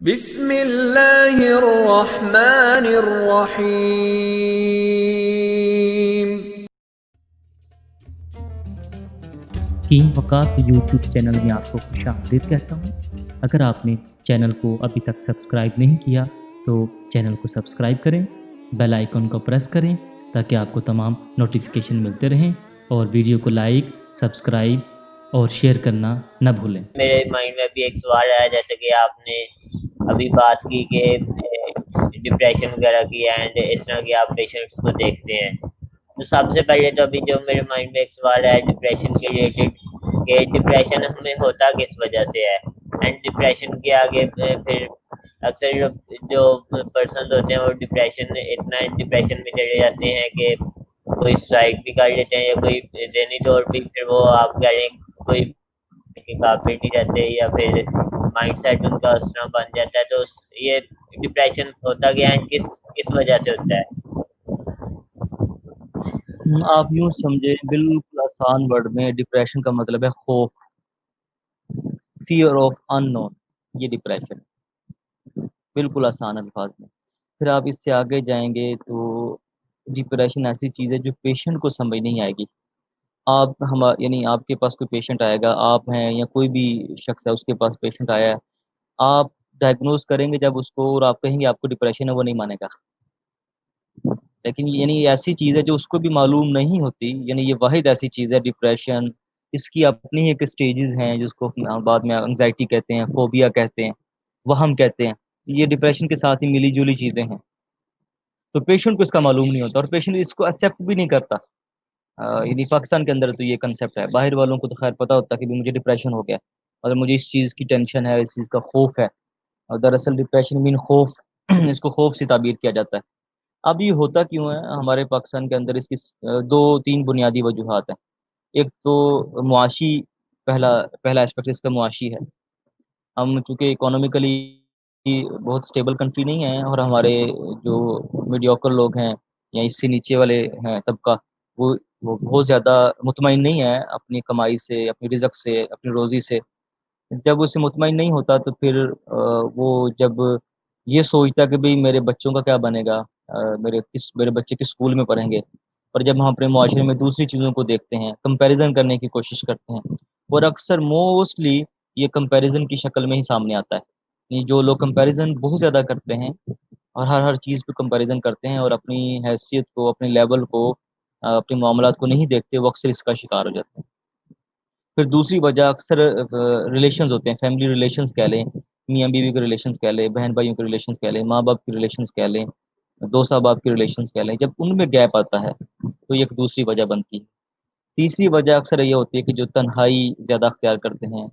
بسم اللہ الرحمن الرحیم۔ حکیم وقاص یوٹیوب چینل میں آپ کو خوش آمدید کہتا ہوں۔ اگر آپ نے چینل کو ابھی تک سبسکرائب نہیں کیا تو چینل کو سبسکرائب کریں، بیل آئیکن کو پریس کریں تاکہ آپ کو تمام نوٹیفیکیشن ملتے رہیں، اور ویڈیو کو لائک، سبسکرائب اور شیئر کرنا نہ بھولیں۔ میرے مائنڈ میں بھی ایک سوال آیا، جیسے کہ آپ نے ابھی بات کی کہ ڈپریشن وغیرہ کی اینڈ اس طرح کے آپ پیشنٹس کو دیکھتے ہیں، تو سب سے پہلے تو ابھی جو میرے مائنڈ میں ایک سوال ہے ڈپریشن کے ریلیٹڈ، کہ ڈپریشن ہمیں ہوتا کس وجہ سے ہے، اینڈ ڈپریشن کے آگے پھر اکثر جو پرسنز ہوتے ہیں وہ اتنا ڈپریشن میں چلے جاتے ہیں کہ کوئی سوسائڈ بھی کر لیتے ہیں، یا کوئی ذہنی طور پہ پھر وہ آپ کہہ رہے ہیں کوئی کے قابل نہیں رہتے، یا پھر مائنڈ سیٹ ان کا اس طرح بن جاتا ہے۔ تو یہ ڈپریشن ہوتا کیا ہے، کس وجہ سے ہوتا ہے؟ آپ یوں سمجھے، بالکل آسان ورڈ میں ڈپریشن کا مطلب ہے خوف، فیئر آف ان نون، یہ ڈپریشن بالکل آسان الفاظ میں۔ پھر آپ اس سے آگے جائیں گے تو ڈپریشن ایسی چیز ہے جو پیشنٹ کو سمجھ نہیں آئے گی۔ یعنی آپ کے پاس کوئی پیشنٹ آئے گا، آپ ہیں یا کوئی بھی شخص ہے اس کے پاس پیشنٹ آیا ہے، آپ ڈائگنوز کریں گے جب اس کو اور آپ کہیں گے آپ کو ڈپریشن ہے، وہ نہیں مانے گا۔ لیکن یعنی یہ ایسی چیز ہے جو اس کو بھی معلوم نہیں ہوتی، یعنی یہ واحد ایسی چیز ہے ڈپریشن، اس کی اپنی ایک سٹیجز ہیں جس کو بعد میں انگزائٹی کہتے ہیں، فوبیا کہتے ہیں، وہم کہتے ہیں، یہ ڈپریشن کے ساتھ ہی ملی جلی چیزیں ہیں۔ تو پیشنٹ کو اس کا معلوم نہیں ہوتا اور پیشنٹ اس کو ایکسیپٹ بھی نہیں کرتا۔ یعنی پاکستان کے اندر تو یہ کنسیپٹ ہے، باہر والوں کو تو خیر پتہ ہوتا ہے کہ مجھے ڈپریشن ہو گیا، اور مجھے اس چیز کی ٹینشن ہے، اس چیز کا خوف ہے، اور دراصل ڈپریشن مین خوف اس کو خوف سے تعبیر کیا جاتا ہے۔ اب یہ ہوتا کیوں ہے ہمارے پاکستان کے اندر؟ اس کی دو تین بنیادی وجوہات ہیں۔ ایک تو معاشی، پہلا اسپیکٹ اس کا معاشی ہے۔ ہم چونکہ اکانومیکلی بہت سٹیبل کنٹری نہیں ہیں، اور ہمارے جو میڈیوکر لوگ ہیں یا اس سے نیچے والے ہیں طبقہ، وہ بہت زیادہ مطمئن نہیں ہے اپنی کمائی سے، اپنی رزق سے، اپنی روزی سے۔ جب اسے مطمئن نہیں ہوتا تو پھر وہ جب یہ سوچتا کہ بھئی میرے بچوں کا کیا بنے گا، میرے بچے کس اسکول میں پڑھیں گے، اور جب ہم اپنے معاشرے میں دوسری چیزوں کو دیکھتے ہیں، کمپیریزن کرنے کی کوشش کرتے ہیں، اور اکثر موسٹلی یہ کمپیریزن کی شکل میں ہی سامنے آتا ہے۔ یعنی جو لوگ کمپیریزن بہت زیادہ کرتے ہیں اور ہر چیز پہ کمپیریزن کرتے ہیں، اور اپنی حیثیت کو، اپنے لیول کو، اپنے معاملات کو نہیں دیکھتے، وہ اکثر اس کا شکار ہو جاتے ہیں۔ پھر دوسری وجہ اکثر ریلیشنز ہوتے ہیں، فیملی ریلیشنز کہہ لیں، میاں بیوی کے ریلیشنز کہہ لیں، بہن بھائیوں کے ریلیشنز کہہ لیں، ماں باپ کے ریلیشنز کہہ لیں، دوست احباب کے ریلیشنز کہہ لیں، جب ان میں گیپ آتا ہے تو یہ ایک دوسری وجہ بنتی ہے۔ تیسری وجہ اکثر یہ ہوتی ہے کہ جو تنہائی زیادہ اختیار کرتے ہیں،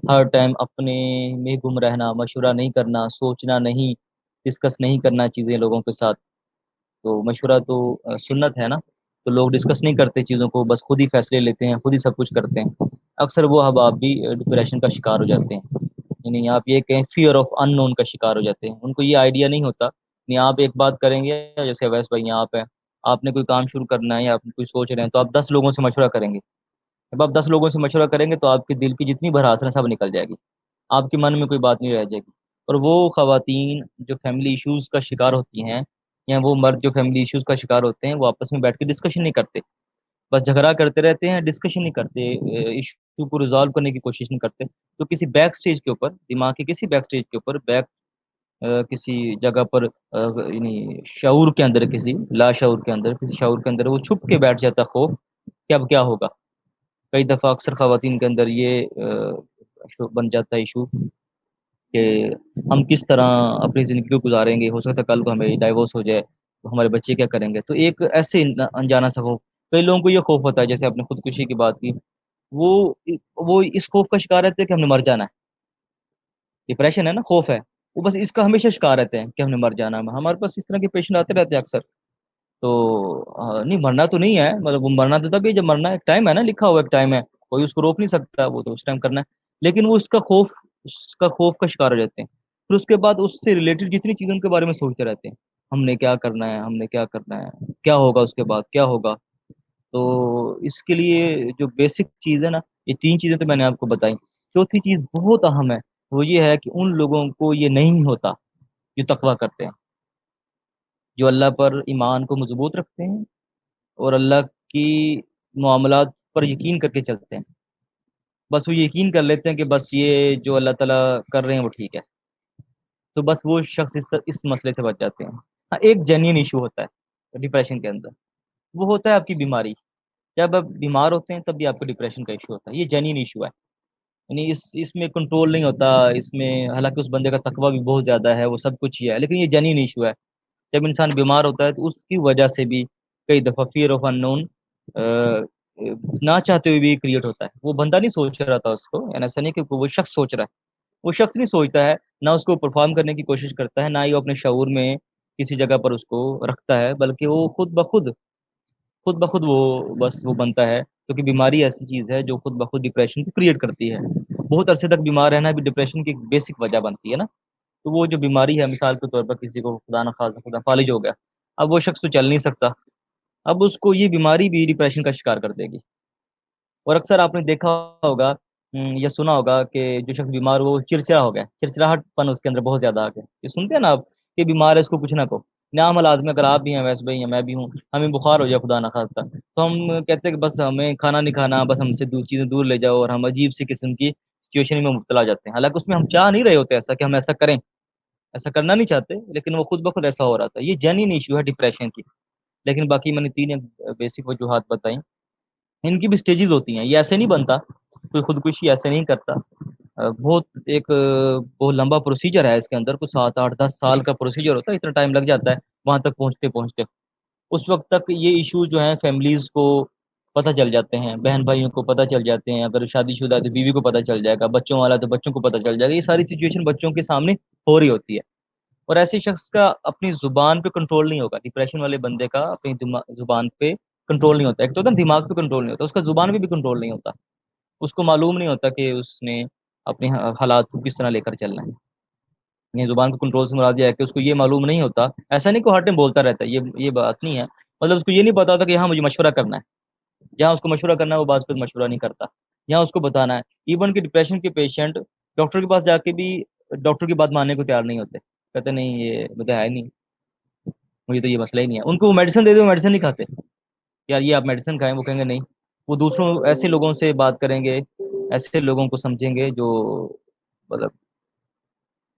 ہر ٹائم اپنے میں گم رہنا، مشورہ نہیں کرنا، سوچنا نہیں، ڈسکس نہیں کرنا چیزیں لوگوں کے ساتھ۔ تو مشورہ تو سنت ہے نا، تو لوگ ڈسکس نہیں کرتے چیزوں کو، بس خود ہی فیصلے لیتے ہیں، خود ہی سب کچھ کرتے ہیں۔ اکثر وہ احباب بھی ڈپریشن کا شکار ہو جاتے ہیں، یعنی آپ یہ کہیں فیئر آف ان نون کا شکار ہو جاتے ہیں۔ ان کو یہ آئیڈیا نہیں ہوتا، یعنی آپ ایک بات کریں گے، جیسے ویس بھائی یہاں آپ ہیں، آپ نے کوئی کام شروع کرنا ہے یا آپ کوئی سوچ رہے ہیں، تو آپ 10 لوگوں سے مشورہ کریں گے۔ جب آپ 10 لوگوں سے مشورہ کریں گے تو آپ کے دل کی جتنی بھڑاس ہے سب نکل جائے گی، آپ کے من میں کوئی بات نہیں رہ جائے گی۔ اور وہ خواتین جو فیملی ایشوز کا شکار ہوتی ہیں، یا وہ مرد جو فیملی ایشوز کا شکار ہوتے ہیں، وہ آپس میں بیٹھ کے ڈسکشن نہیں کرتے، بس جھگڑا کرتے رہتے ہیں، ڈسکشن نہیں کرتے، ایشو کو ریزالو کرنے کی کوشش نہیں کرتے۔ تو کسی بیک سٹیج کے اوپر، دماغ کے کسی بیک سٹیج کے اوپر، کسی جگہ پر، یعنی شعور کے اندر، کسی لا شعور کے اندر، کسی شعور کے اندر وہ چھپ کے بیٹھ جاتا خوف کہ اب کیا ہوگا۔ کئی دفعہ اکثر خواتین کے اندر یہ بن جاتا ہے ایشو کہ ہم کس طرح اپنی زندگی کو گزاریں گے، ہو سکتا ہے کل کو ہمیں ڈائیورس ہو جائے تو ہمارے بچے کیا کریں گے۔ تو ایک ایسے انجانا سا خوف، کئی لوگوں کو یہ خوف ہوتا ہے، جیسے آپ نے خودکشی کی بات کی، وہ وہ اس خوف کا شکار رہتے ہیں کہ ہم نے مر جانا ہے۔ ڈپریشن ہے نا، خوف ہے، وہ بس اس کا ہمیشہ شکار رہتے ہیں کہ ہم نے مر جانا ہے۔ ہمارے پاس اس طرح کے پیشنٹ آتے رہتے ہیں اکثر۔ تو نہیں، مرنا تو نہیں ہے، مطلب وہ مرنا تو تب ہی جب مرنا ہے، ایک ٹائم ہے نا، لکھا ہوا ایک ٹائم ہے، کوئی اس کو روک نہیں سکتا، وہ تو اس ٹائم کرنا ہے۔ لیکن وہ اس کا خوف کا شکار ہو جاتے ہیں۔ پھر اس کے بعد اس سے ریلیٹڈ جتنی چیزوں کے بارے میں سوچتے رہتے ہیں، ہم نے کیا کرنا ہے، ہم نے کیا کرنا ہے، کیا ہوگا اس کے بعد، کیا ہوگا۔ تو اس کے لیے جو بیسک چیز ہے نا، یہ 3 چیزیں تو میں نے آپ کو بتائی۔ چوتھی چیز بہت اہم ہے، وہ یہ ہے کہ ان لوگوں کو یہ نہیں ہوتا جو تقوی کرتے ہیں، جو اللہ پر ایمان کو مضبوط رکھتے ہیں اور اللہ کی معاملات پر یقین کر کے چلتے ہیں. بس وہ یقین کر لیتے ہیں کہ بس یہ جو اللہ تعالیٰ کر رہے ہیں وہ ٹھیک ہے، تو بس وہ شخص اس مسئلے سے بچ جاتے ہیں. ہاں، ایک جینین ایشو ہوتا ہے ڈپریشن کے اندر، وہ ہوتا ہے آپ کی بیماری. جب آپ بیمار ہوتے ہیں تب بھی آپ کو ڈپریشن کا ایشو ہوتا ہے. یہ جینین ایشو ہے، یعنی اس میں کنٹرول نہیں ہوتا. اس میں حالانکہ اس بندے کا تقوی بھی بہت زیادہ ہے، وہ سب کچھ ہی ہے، لیکن یہ جینین ایشو ہے. جب انسان بیمار ہوتا ہے تو اس کی وجہ سے بھی کئی دفعہ فیئر آف ان نون نہ چاہتے ہوئے بھی کریٹ ہوتا ہے. وہ بندہ نہیں سوچ رہا تھا اس کو، یعنی ایسا نہیں کہ وہ شخص سوچ رہا ہے، وہ شخص نہیں سوچتا ہے، نہ اس کو پرفارم کرنے کی کوشش کرتا ہے، نہ ہی وہ اپنے شعور میں کسی جگہ پر اس کو رکھتا ہے، بلکہ وہ خود بخود وہ بس وہ بنتا ہے. کیونکہ بیماری ایسی چیز ہے جو خود بخود ڈپریشن کو کریٹ کرتی ہے. بہت عرصے تک بیمار رہنا بھی ڈپریشن کی ایک بیسک وجہ بنتی ہے نا. تو وہ جو بیماری ہے، مثال کے طور پر کسی کو خدا نخواستہ خدا فالج ہو گیا، اب وہ شخص تو چل نہیں سکتا، اب اس کو یہ بیماری بھی ڈپریشن کا شکار کر دے گی. اور اکثر آپ نے دیکھا ہوگا یا سنا ہوگا کہ جو شخص بیمار ہو وہ چرچرا ہو گیا، چرچراہٹ پن اس کے اندر بہت زیادہ آ گیا. یہ سنتے ہیں نا آپ کہ بیمار ہے اس کو کچھ نہ کو نام لازم. اگر آپ بھی ہیں ویسے بھائی، میں بھی ہوں، ہمیں بخار ہو جائے خدا نہ خواستہ، تو ہم کہتے ہیں کہ بس ہمیں کھانا نہیں کھانا، بس ہم سے چیزیں دور لے جاؤ، اور ہم عجیب سی قسم کی سچویشن میں مبتلا ہو جاتے ہیں. حالانکہ اس میں ہم چاہ نہیں رہے ہوتے ایسا کہ ہم ایسا کریں، ایسا کرنا نہیں چاہتے، لیکن وہ خود بخود ایسا ہو رہا تھا. یہ جینین ایشو ہے ڈپریشن کی. لیکن باقی میں نے تین بیسک وجوہات بتائیں. ان کی بھی سٹیجز ہوتی ہیں، یہ ایسے نہیں بنتا، کوئی خودکشی ایسے نہیں کرتا. بہت لمبا پروسیجر ہے اس کے اندر، کچھ 7 8 10 سال کا پروسیجر ہوتا ہے. اتنا ٹائم لگ جاتا ہے وہاں تک پہنچتے پہنچتے. اس وقت تک یہ ایشو جو ہیں فیملیز کو پتہ چل جاتے ہیں، بہن بھائیوں کو پتہ چل جاتے ہیں، اگر شادی شدہ ہے تو بیوی کو پتہ چل جائے گا، بچوں والا تو بچوں کو پتہ چل جائے گا. یہ ساری سچویشن بچوں کے سامنے ہو رہی ہوتی ہے. اور ایسے شخص کا اپنی زبان پہ کنٹرول نہیں ہوگا. ڈپریشن والے بندے کا اپنی زبان پہ کنٹرول نہیں ہوتا. ایک تو ہوتا ہے دماغ پہ کنٹرول نہیں ہوتا، اس کا زبان پہ بھی کنٹرول نہیں ہوتا. اس کو معلوم نہیں ہوتا کہ اس نے اپنے حالات کو کس طرح لے کر چلنا ہے. یہ زبان کو کنٹرول سے مراد یہ ہے کہ اس کو یہ معلوم نہیں ہوتا. ایسا نہیں کہ ہر ٹائم بولتا رہتا ہے، یہ بات نہیں ہے. مطلب اس کو یہ نہیں پتا ہوتا کہ یہاں مجھے مشورہ کرنا ہے، جہاں اس کو مشورہ کرنا ہے وہ بات پہ مشورہ نہیں کرتا، یہاں اس کو بتانا ہے. ایون کہ ڈپریشن کے پیشنٹ ڈاکٹر کے پاس جا کے بھی ڈاکٹر کی بات ماننے کو تیار نہیں ہوتے. کہتے نہیں یہ مجھے ہے نہیں، مجھے تو یہ مسئلہ ہی نہیں ہے. ان کو وہ میڈیسن دے دے، وہ میڈیسن نہیں کھاتے. یار یہ آپ میڈیسن کھائیں، وہ کہیں گے نہیں. وہ دوسروں ایسے لوگوں سے بات کریں گے، ایسے لوگوں کو سمجھیں گے جو مطلب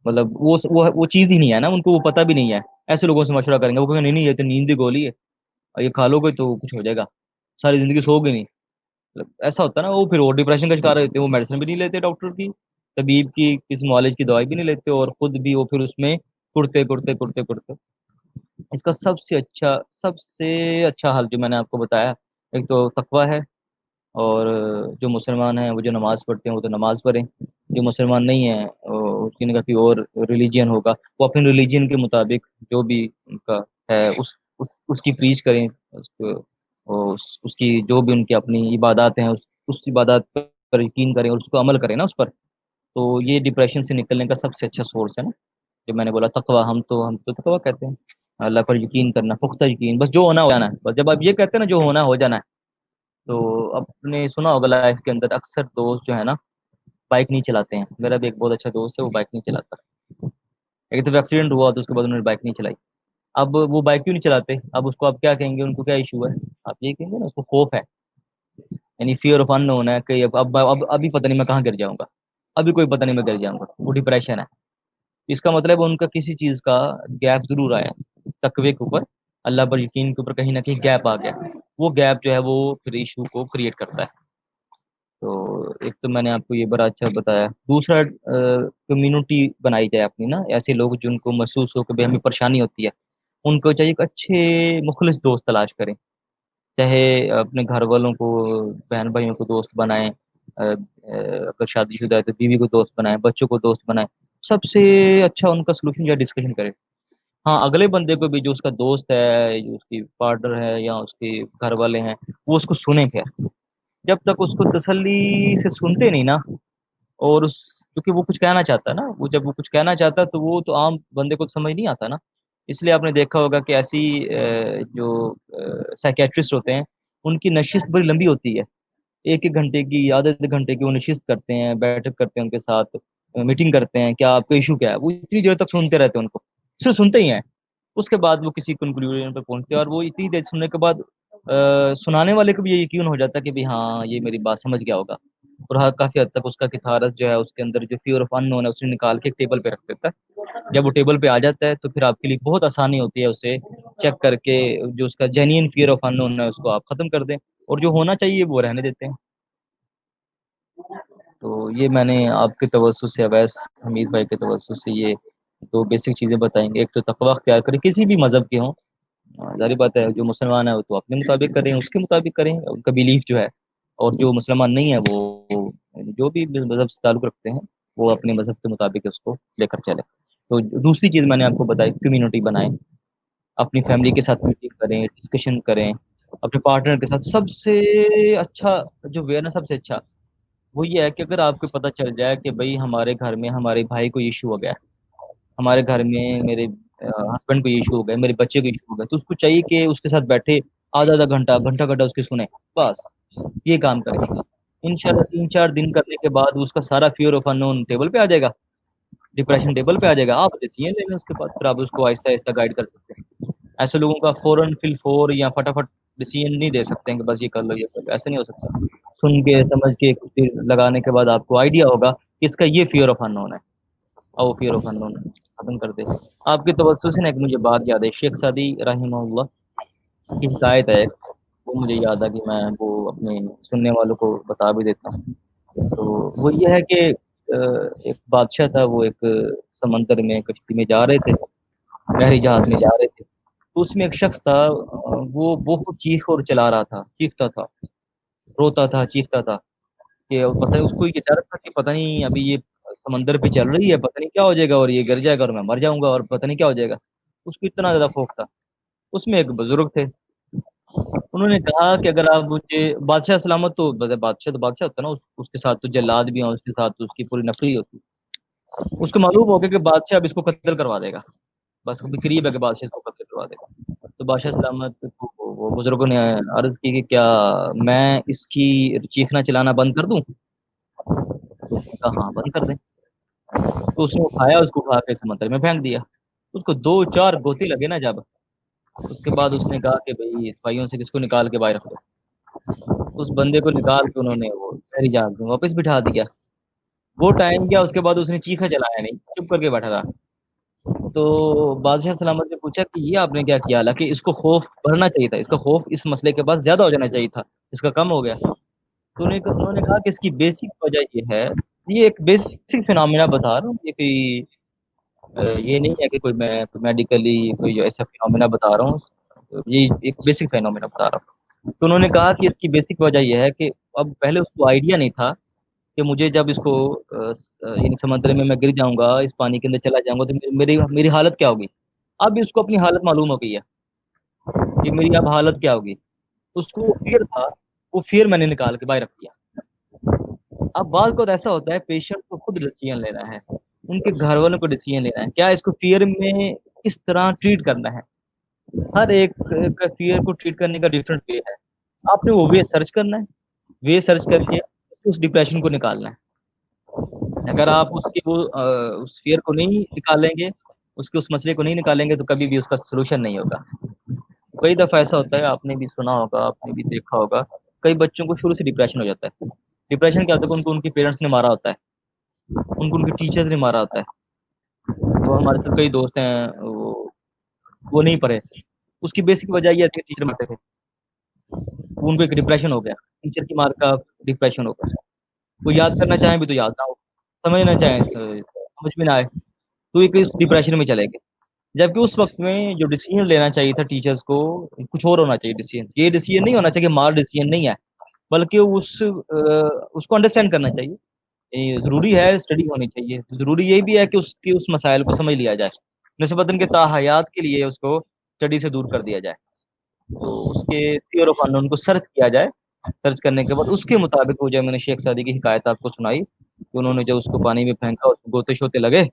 مطلب وہ چیز ہی نہیں ہے نا، ان کو وہ پتہ بھی نہیں ہے. ایسے لوگوں سے مشورہ کریں گے، وہ کہیں گے نہیں نہیں یہ تو نیند کی گولی ہے، اور یہ کھا لو گے تو کچھ ہو جائے گا، ساری زندگی سو گے نہیں. مطلب ایسا ہوتا ہے نا. وہ پھر وہ ڈپریشن کا شکار ہوتے ہیں، وہ میڈیسن بھی نہیں لیتے، ڈاکٹر کی طبیب کی کسی معالج کی دوائی بھی نہیں لیتے، اور خود بھی وہ پھر اس میں کڑتے کڑتے کڑتے کڑتے. اس کا سب سے اچھا حل جو میں نے آپ کو بتایا، ایک تو تقوی ہے. اور جو مسلمان ہیں وہ جو نماز پڑھتے ہیں وہ تو نماز پڑھیں. جو مسلمان نہیں ہے اس کی نگاہ کوئی اور ریلیجین ہوگا، وہ اپنے ریلیجین کے مطابق جو بھی ان کا ہے اس کی پریچ کریں. اس کی جو بھی ان کی اپنی عبادات ہیں اس عبادات پر یقین کریں اور اس کو عمل کریں نا اس پر. تو یہ ڈپریشن سے نکلنے کا سب سے اچھا سورس ہے نا. جو میں نے بولا تقوی، ہم تو تقوی کہتے ہیں، اللہ پر یقین کرنا، پختہ یقین. بس جو ہونا ہو جانا ہے. بس جب آپ یہ کہتے ہیں نا جو ہونا ہو جانا ہے، تو آپ نے سنا ہوگا لائف کے اندر اکثر دوست جو ہے نا بائک نہیں چلاتے ہیں. میرا بھی ایک بہت اچھا دوست ہے، وہ بائک نہیں چلاتا. ایک دفعہ ایکسیڈنٹ ہوا تو اس کے بعد انہوں نے بائک نہیں چلائی. اب وہ بائک کیوں نہیں چلاتے؟ اب اس کو آپ کیا کہیں گے؟ ان کو کیا ایشو ہے؟ آپ یہ کہیں گے نا اس کو خوف ہے، یعنی فیئر آف ان نون ہے کہ ابھی پتہ نہیں میں کہاں گر جاؤں گا، ابھی کوئی پتہ نہیں میں گر جاؤں گا. وہ ڈپریشن ہے. اس کا مطلب ان کا کسی چیز کا گیپ ضرور آیا تقوی کے اوپر، اللہ پر یقین کے اوپر کہیں نہ کہیں گیپ آ گیا. وہ گیپ جو ہے وہ پھر ایشو کو کریٹ کرتا ہے. تو ایک تو میں نے آپ کو یہ بڑا اچھا بتایا. دوسرا کمیونٹی بنائی جائے اپنی نا. ایسے لوگ جن کو محسوس ہو کہ بھئی ہمیں پریشانی ہوتی ہے، ان کو چاہیے کہ اچھے مخلص دوست تلاش کریں. چاہے اپنے گھر والوں کو، بہن بھائیوں کو دوست بنائیں، اگر شادی شدہ ہے تو بیوی کو دوست بنائیں، بچوں کو دوست بنائیں. سب سے اچھا ان کا سلوشن یا ڈسکشن کرے. ہاں اگلے بندے کو بھی، جو اس کا دوست ہے، جو اس کی پارٹنر ہے یا اس کے گھر والے ہیں، وہ اس کو سنیں. پھر جب تک اس کو تسلی سے سنتے نہیں نا، اور کیونکہ وہ کچھ کہنا چاہتا ہے نا، جب وہ کچھ کہنا چاہتا ہے تو وہ تو عام بندے کو سمجھ نہیں آتا نا. اس لیے آپ نے دیکھا ہوگا کہ ایسی جو سائکیٹرسٹ ہوتے ہیں ان کی نشست بڑی لمبی ہوتی ہے. 1 1 گھنٹے کی، آدھے آدھے گھنٹے کی وہ نشست کرتے ہیں، بیٹھک کرتے ہیں ان کے ساتھ. मीटिंग करते हैं, क्या आपका इशू क्या है, वो इतनी देर तक सुनते रहते हैं उनको, सिर्फ सुनते ही हैं। उसके बाद वो किसी कंक्लूजन पर पहुंचते हैं, और वो इतनी देर सुनने के बाद सुनाने वाले को भी ये यकीन हो जाता है कि भाई हाँ ये मेरी बात समझ गया होगा, और हाँ काफी हद तक उसका किथारस जो है उसके अंदर जो फियर ऑफ अननोन है उसे निकाल के एक टेबल पे रख देता है। जब वो टेबल पे आ जाता है तो फिर आपके लिए बहुत आसानी होती है उसे चेक करके जो उसका जेन्युइन फियर ऑफ अननोन है उसको आप खत्म कर दें, और जो होना चाहिए वो रहने देते हैं। तो ये मैंने आपके तवज्जुह से, अवैस हमीद भाई के तवज्जुह से ये दो बेसिक चीज़ें बताएंगे। एक तो तकवा अख्तियार करें, किसी भी मज़हब के हों, जारी बात है जो मुसलमान है वो तो अपने मुताबिक करें, उसके मुताबिक करें उनका बिलीफ जो है, और जो मुसलमान नहीं है वो जो भी मज़हब से ताल्लुक़ रखते हैं वो अपने मज़हब के मुताबिक उसको लेकर चले। तो दूसरी चीज़ मैंने आपको बताई, कम्युनिटी बनाएं, अपनी फैमिली के साथ मीटिंग करें, डिस्कशन करें, अपने पार्टनर के साथ। सबसे अच्छा जो वे है ना, सबसे अच्छा वो ये है कि अगर आपको पता चल जाए कि भाई हमारे घर में हमारे भाई को इशू हो गया, हमारे घर में मेरे हस्बैंड को इशू हो गया, मेरे बच्चे को इशू हो गया, तो उसको चाहिए कि उसके साथ बैठे आधा आधा घंटा घंटा घंटा उसके सुने, बस ये काम करेंगे। इंशाल्लाह 3-4 दिन करने के बाद उसका सारा फियर ऑफ अननोन टेबल पे आ जाएगा, डिप्रेशन टेबल पे आ जाएगा। आप डिसीजन ले लें उसके बाद, फिर आप उसको आहिस्ता आहिस्ता गाइड कर सकते हैं। ऐसे लोगों का फौरन फिल फोर या फटाफट डिसीजन नहीं दे सकते हैं कि बस ये कर लो ये कर लो, ऐसे नहीं हो सकता। सुन के समझ के कुछ देर लगाने के बाद आपको आइडिया होगा कि इसका ये फियर ऑफ अननोन है, और वो फियर ऑफ अननोन खत्म कर दे। आपके तवज्जो से ना एक मुझे बात याद है, शेख सादी रहमहुल्लाह की हिकायत है, वो मुझे याद है कि मैं वो अपने सुनने वालों को बता भी देता हूँ। तो वो ये है कि एक बादशाह था, वो एक समंदर में कश्ती में जा रहे थे, बहरी जहाज में जा रहे थे। तो उसमें एक शख्स था, वो बहुत चीख और चला रहा था, चीखता था, रोता था, चीखता था कि पता नहीं उसको ये डर था कि पता नहीं अभी ये समंदर पे चल रही है, पता नहीं क्या हो जाएगा और ये गिर जाएगा और मैं मर जाऊंगा और पता नहीं क्या हो जाएगा। उसको इतना ज्यादा खौफ था। उसमें एक बुजुर्ग थे, उन्होंने कहा कि अगर आप मुझे, बादशाह सलामत तो बादशाह होता है ना, उसके साथ तो जल्लाद भी हैं, उसके साथ तो उसकी पूरी नफरी होती है। उसको मालूम हो गया कि बादशाह अब इसको कत्ल करवा देगा, बस अभी करीब है कि बादशाह इसको कत्ल करवा देगा। तो बादशाह सलामत को वो बुजुर्गों ने अर्ज की कि क्या मैं इसकी चीखना चिल्लाना बंद कर दूं? तो उसने कहा हाँ बंद कर दें। तो उसने उठाया, उसको उठा के समंदर में फेंक दिया। उसको 2-4 गोते लगे ना जब, उसके बाद उसने कहा कि भाई सिपाहियों से किसको निकाल के बाहर रख दो। उस बंदे को निकाल के उन्होंने वो शहरी जहाज में वापस बिठा दिया। वो टाइम गया, उसके बाद उसने चीखा चलाया नहीं, चुप करके बैठा रहा। तो बादशाह सलामत ने पूछा कि ये आपने क्या किया, हालांकि इसको खौफ बढ़ना चाहिए था, इसका खौफ इस मसले के बाद ज्यादा हो जाना चाहिए था, इसका कम हो गया। तो उन्होंने कहा कि इसकी बेसिक वजह ये है, ये एक बेसिक फिनोमिना बता रहा हूँ, ये कोई ये नहीं है कि कोई मैं मेडिकली कोई ऐसा फिनोमिना बता रहा हूँ, ये एक बेसिक फिनोमिना बता रहा हूँ। तो उन्होंने कहा कि इसकी बेसिक वजह यह है कि अब पहले उसको आइडिया नहीं था कि मुझे जब इसको यानी समुद्र में मैं गिर जाऊंगा, इस पानी के अंदर चला जाऊंगा तो मेरी मेरी हालत क्या होगी। अब इसको अपनी हालत मालूम हो गई है कि मेरी अब हालत क्या होगी। उसको वो फियर था, वो फियर मैंने निकाल के बाहर रख दिया। अब बात को ऐसा होता है, पेशेंट को खुद डिसीजन लेना है, उनके घर वालों को डिसीजन लेना है, क्या इसको फियर में किस तरह ट्रीट करना है। हर एक का फियर को ट्रीट करने का डिफरेंट वे है। आपने वो वे सर्च करना है, वे सर्च करके उस डिप्रेशन को निकालना है। अगर आप उसके वो उस फियर को नहीं निकालेंगे, उसके उस मसले को नहीं निकालेंगे तो कभी भी उसका सोल्यूशन नहीं होगा। कई दफ़ा ऐसा होता है, आपने भी सुना होगा, आपने भी देखा होगा, कई बच्चों को शुरू से डिप्रेशन हो जाता है। डिप्रेशन क्या होता है, उनको उनके पेरेंट्स ने मारा होता है, उनको उनके टीचर्स ने मारा होता है। तो हमारे साथ कई दोस्त हैं, वो नहीं पढ़े, उसकी बेसिक वजह ये है कि टीचर मारते थे, उनको एक डिप्रेशन हो गया, टीचर की मार का डिप्रेशन हो गया। वो याद करना चाहें भी तो याद ना हो, समझना चाहें समझ में ना आए, तो एक इस डिप्रेशन में चले गए। जबकि उस वक्त में जो डिसीजन लेना चाहिए था टीचर्स को, कुछ और होना चाहिए डिसीजन। ये डिसीजन नहीं होना चाहिए, मार डिसीजन नहीं है, बल्कि उसको अंडरस्टैंड करना चाहिए। ये ज़रूरी है, स्टडी होनी चाहिए, ज़रूरी ये भी है कि उसकी उस मसाइल को समझ लिया जाए, निस्बतन के ताहयात के लिए उसको स्टडी से दूर कर दिया जाए। तो उसके थियर ऑफ अननोन को सर्च किया जाए, सर्च करने के बाद उसके मुताबिक वो जो मैंने शेख सादी की हिकायत आपको सुनाई कि उन्होंने जब उसको पानी में फेंका, उसको गोते शोते लगे,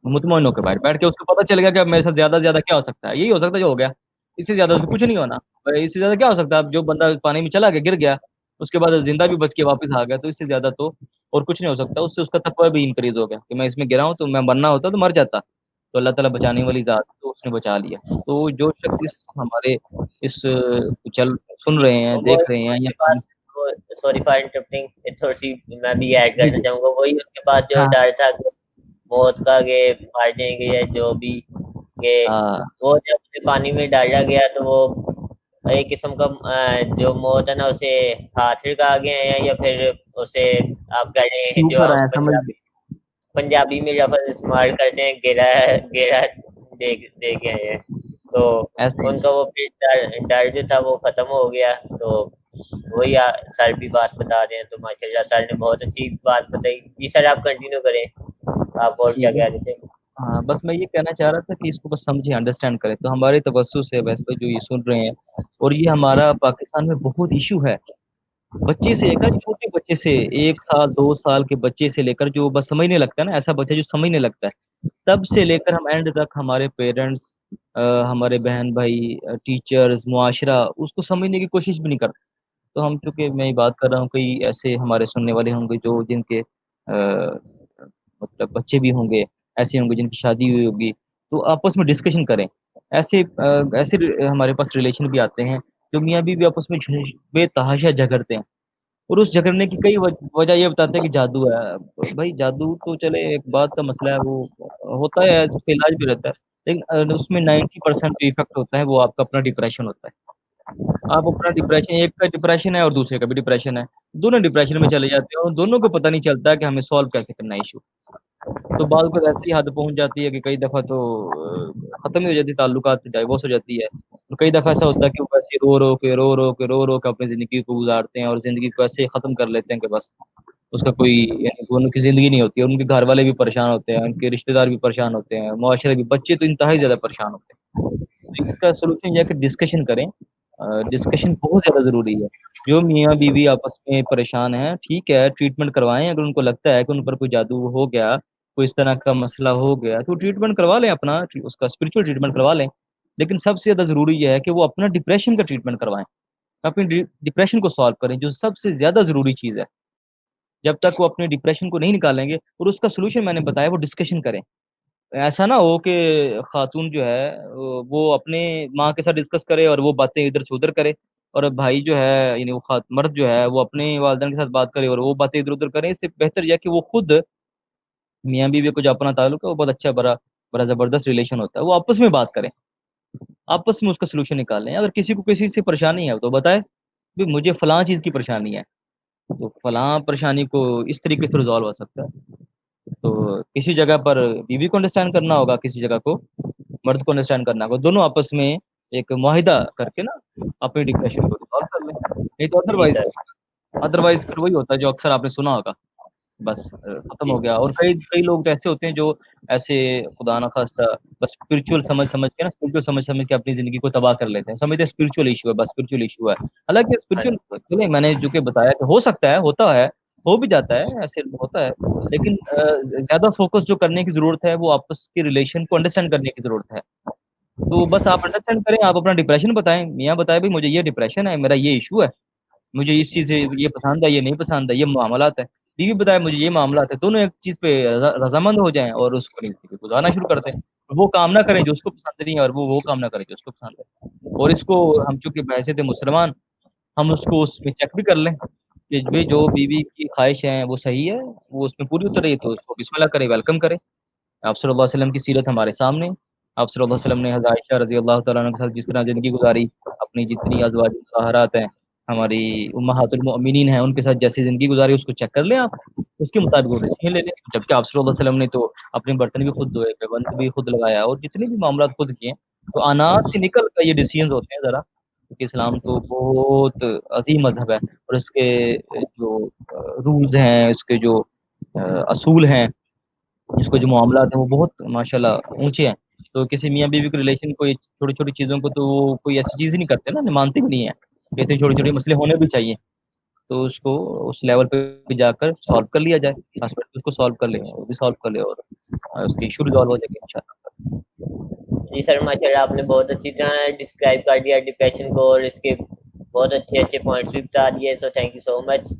मुतमईन होकर बाहर बैठ के उसको पता चल गया कि अब मेरे साथ ज्यादा से ज्यादा क्या हो सकता है, यही हो सकता है जो हो गया, इससे ज्यादा तो कुछ नहीं होना। इससे ज्यादा क्या हो सकता है, अब जो बंदा पानी में चला गया, गिर गया, उसके बाद जिंदा भी बच के वापस आ गया, तो इससे ज्यादा तो اور کچھ نہیں ہو سکتا उससे, उसका तकवा भी इंक्रीज हो गया कि मैं इसमें गिरा हूँ तो मैं मरना होता तो मर जाता, तो अल्लाह ताला बचाने वाली ज़ात है, तो उसने बचा लिया। तो जो शख्स इस हमारे इस चल सुन रहे हैं, वो देख रहे हैं या उनके पास, सॉरी फॉर इंटरप्टिंग, थोड़ी सी मैं भी ऐड जी करना जी चाहूंगा, वही उनके पास जो हाँ डर था कि मौत का, कि मार देंगे या जो भी, कि हाँ वो जब उसे पानी में डाला गया तो वो एक किस्म का जो मौत है ना, उसे हाथ लगा गए हैं, या फिर उसे आप कह रहे हैं जो ऊपर हम आया समझ पंजाबी में लफ्ज इस्तेमाल करते हैं, गिरा गिरा दे दे के आए हैं। तो ऐसे ही उनका वो फिर डर जो था वो खत्म हो गया। तो वही सर भी बात बता रहे हैं, तो माशाल्लाह सर ने बहुत अच्छी बात बताई। जी सर आप कंटिन्यू करें, आप और क्या ठीक है। कह रहे थे? हाँ बस मैं ये कहना चाह रहा था कि इसको बस समझे, अंडरस्टैंड करें। तो हमारे तवज्जो से वैसे जो ये सुन रहे हैं, और ये हमारा पाकिस्तान में बहुत इशू है, बच्चे से लेकर छोटे बच्चे से, 1 साल 2 साल के बच्चे से लेकर जो बस समझने लगता है ना, ऐसा बच्चा जो समझने लगता है, तब से लेकर हम एंड तक हमारे पेरेंट्स, हमारे बहन भाई, टीचर्स, मुआशरा उसको समझने की कोशिश भी नहीं करते। तो हम, चूंकि मैं ये बात कर रहा हूँ, कई ऐसे हमारे सुनने वाले होंगे जो जिनके मतलब बच्चे भी होंगे, ऐसे होंगे जिनकी शादी हुई होगी, तो आपस में डिस्कशन करें। ऐसे हमारे पास रिलेशन भी आते हैं जो मियाँ बीवी आपस में बेतहाशा झगड़ते हैं, और उस झगड़ने की कई वजह ये बताते हैं कि जादू है। भाई जादू तो चले एक बात का मसला है, वो होता है, इसका इलाज भी रहता है, लेकिन उसमें 90% जो इफेक्ट होता है वो आपका अपना डिप्रेशन होता है। आप अपना डिप्रेशन, एक का डिप्रेशन है और दूसरे का भी डिप्रेशन है, दोनों डिप्रेशन में चले जाते हैं और दोनों को पता नहीं चलता है कि हमें सॉल्व कैसे करना है इशू। तो बात को ऐसी हद पहुंच जाती है कि कई दफा तो खत्म ही हो जाती है, ताल्लुकात, डाइवोर्स हो जाती है। और कई दफा ऐसा होता है कि वो ऐसे रो रो के अपनी जिंदगी को गुजारते हैं, और जिंदगी को ऐसे खत्म कर लेते हैं कि बस उसका कोई, यानी कि उनकी जिंदगी नहीं होती है। उनके घर वाले भी परेशान होते हैं, उनके रिश्तेदार भी परेशान होते हैं, मुआशरे भी, बच्चे तो इंतहाई ज्यादा परेशान होते हैं। तो इसका सोल्यूशन यह है कि डिस्कशन करें। डिस्कशन बहुत ज्यादा जरूरी है। जो मियाँ बीवी आपस में परेशान हैं, ठीक है, ट्रीटमेंट करवाएं। अगर उनको लगता है कि उन पर कोई जादू हो गया, कोई इस तरह का मसला हो गया, तो ट्रीटमेंट करवा लें, अपना उसका स्पिरिचुअल ट्रीटमेंट करवा लें। लेकिन सबसे ज्यादा जरूरी यह है कि वो अपना डिप्रेशन का ट्रीटमेंट करवाएं, अपनी डिप्रेशन को सॉल्व करें, जो सबसे ज्यादा जरूरी चीज है। जब तक वो अपने डिप्रेशन को नहीं निकालेंगे, और उसका सोल्यूशन मैंने बताया, वो डिस्कशन करें। ऐसा ना हो कि खातून जो है वो अपने माँ के साथ डिस्कस करे और वो बातें इधर से उधर करे, और भाई जो है, यानी वो मर्द जो है, वो अपने वालिदैन के साथ बात करे और वो बातें इधर उधर करे। इससे बेहतर यह है कि वो खुद, मियाँ बीवी को जो अपना ताल्लुक है वो बहुत अच्छा, बड़ा बड़ा जबरदस्त रिलेशन होता है, वो आपस में बात करें, आपस में उसका सोल्यूशन निकालें। अगर किसी को किसी से परेशानी है तो बताए भी मुझे फलां चीज की परेशानी है, तो फलां परेशानी को इस तरीके से रिजॉल्व हो सकता है। तो किसी जगह पर बीवी को अंडरस्टैंड करना होगा, किसी जगह को मर्द को अंडरस्टैंड करना होगा, दोनों आपस में एक मुआहिदा करके ना अपनी डिप्रेशन को रिजॉल्व कर लें। नहीं तो जी अदरवाइज, सर। फिर वही होता है जो अक्सर आपने सुना होगा, बस खत्म जी हो गया। और कई कई लोग तो ऐसे होते हैं जो ऐसे, खुदा ना खास्ता, बस स्पिरिचुअल समझ समझ के ना, स्पिरिचुअल समझ समझ के अपनी जिंदगी को तबाह कर लेते हैं, समझते हैं स्पिरिचुअल इशू है, बस स्पिरिचुअल इशू है। हालांकि हाँ स्पिरिचुअल, चलिए मैंने जो कि बताया कि हो सकता है, होता है, हो भी जाता है, ऐसे होता है, लेकिन ज्यादा फोकस जो करने की जरूरत है वो आपस के रिलेशन को अंडरस्टैंड करने की जरूरत है। तो बस आप अंडरस्टैंड करें, आप अपना डिप्रेशन बताएं, मियाँ बताए भाई मुझे ये डिप्रेशन है, मेरा ये इशू है, मुझे इस चीज से ये पसंद है, ये नहीं पसंद है, ये मामलात है। बीवी बताए मुझे ये मामलात है, दोनों एक चीज पे रजामंद हो जाएं और उसको नीति पे गुजारना शुरू कर दें। वो काम ना करें जो उसको पसंद नहीं है, और वो काम ना करें जो उसको पसंद है। और इसको हम चूंकि बहैसियत मुसलमान, हम उसको उसमें चेक भी कर लें कि भाई जो बीवी की ख्वाहिश है वो सही है, वो उसमें पूरी उतर रही है, तो उसको बिस्मिल्लाह करें, वेलकम करें। आप सल्लल्लाहु अलैहि वसल्लम की सीरत हमारे सामने, आप सल्लल्लाहु अलैहि वसल्लम ने हज़रत आयशा रजी अल्लाह तआला अन्हा के साथ जिस तरह ज़िंदगी गुजारी, अपनी जितनी अज़वाज मुतहहरात हैं, हमारी उम्महातुल मोमिनीन हैं, उनके साथ जैसी ज़िंदगी गुजारी उसको चेक कर लें आप, उसके मुताबिक वो डिसीजन ले लें। जबकि आप सल्लल्लाहु अलैहि वसल्लम ने तो अपने बर्तन भी खुद धोए, पैबंद भी खुद लगाया, और जितने भी मामला खुद किए हैं। तो अनाज से निकल कर ये डिसीजन होते हैं ज़रा, क्योंकि इस्लाम तो बहुत अजीम मजहब है, और इसके जो रूल्स हैं, इसके जो असूल हैं, इसको जो मामलात हैं वो बहुत माशाल्लाह ऊंचे हैं। तो किसी मियाँ बीवी के रिलेशन को, छोटी छोटी चीज़ों को तो वो कोई ऐसी चीज़ ही नहीं करते ना, मानते भी नहीं है, कहते हैं छोटे छोटे मसले होने भी चाहिए। तो उसको उस लेवल पे भी जाकर सॉल्व कर लिया जाए, हस्बैंड उसको सॉल्व कर ले, वो भी सॉल्व कर ले, और उसकी इशू रिजॉल्व हो जाएगी इंशाल्लाह। जी सर, माशाल्लाह आपने बहुत अच्छी तरह डिस्क्राइब कर दिया डिप्रेशन को, और इसके बहुत अच्छे अच्छे पॉइंट्स भी बता दिए। So thank you so much.